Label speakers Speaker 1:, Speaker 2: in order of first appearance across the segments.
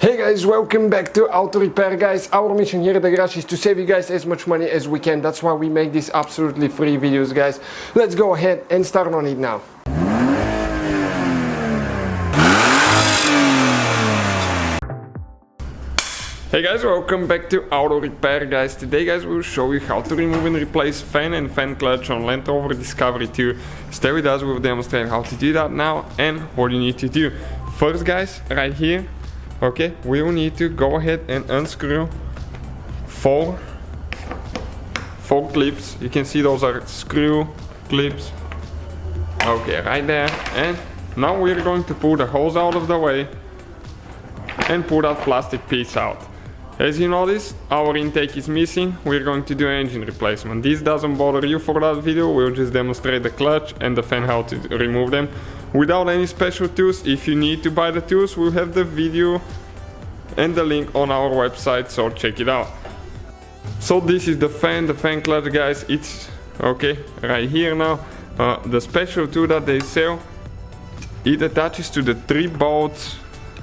Speaker 1: Hey guys, welcome back to Auto Repair guys. Our mission here at the garage is to save you guys as much money as we can. That's why we make these absolutely free videos guys. Let's go ahead and start on it now. Hey guys, welcome back to Auto Repair guys. Today guys we'll show you how to remove and replace fan and fan clutch on Land Rover Discovery 2. Stay with us, we'll demonstrate how to do that now and what you need to do. First guys, right here, okay, we will need to go ahead and unscrew four clips. You can see those are screw clips. Okay, right there. And now we're going to pull the hose out of the way and pull that plastic piece out. As you notice, our intake is missing. We're going to do engine replacement. This doesn't bother you for that video. We'll just demonstrate the clutch and the fan how to remove them without any special tools. If you need to buy the tools, we'll have the video and the link on our website, so check it out. So this is the fan clutch guys. It's okay right here now. The special tool that they sell, it attaches to the 3 bolts,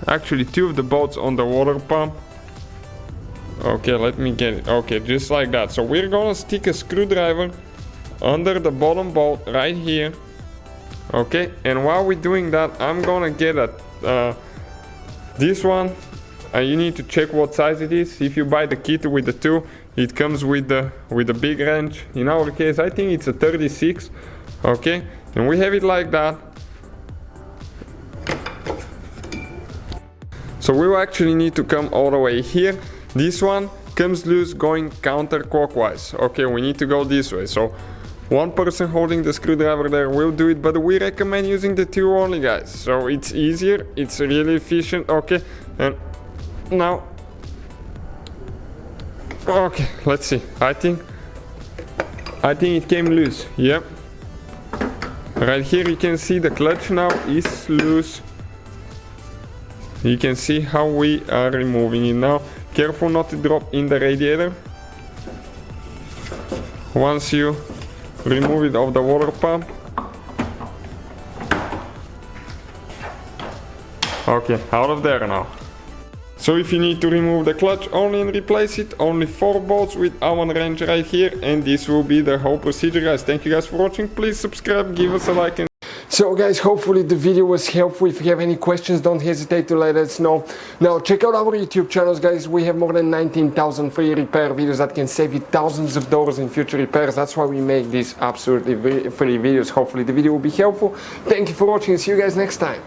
Speaker 1: actually 2 of the bolts on the water pump. Okay, let me get it. Okay, just like that. So we're gonna stick a screwdriver under the bottom bolt right here. Okay, and while we're doing that, I'm gonna get this one. You need to check what size it is. If you buy the kit with the 2, it comes with the big wrench. In our case, I think it's a 36. Okay, and we have it like that. So we will actually need to come all the way here. This one comes loose going counterclockwise. Okay, we need to go this way. So one person holding the screwdriver there will do it, but we recommend using the 2 only guys. So it's easier, it's really efficient. Okay, and now, okay, let's see. I think it came loose. Yep. Right here you can see the clutch now is loose. You can see how we are removing it now. Careful not to drop in the radiator. Once you remove it off the water pump. Okay, out of there now. So if you need to remove the clutch only and replace it, only 4 bolts with Allen wrench right here, and this will be the whole procedure guys. Thank you guys for watching. Please subscribe, give us a like. So guys, hopefully the video was helpful. If you have any questions, don't hesitate to let us know. Now check out our YouTube channels guys. We have more than 19,000 free repair videos that can save you thousands of dollars in future repairs. That's why we make these absolutely free videos. Hopefully the video will be helpful. Thank you for watching and see you guys next time.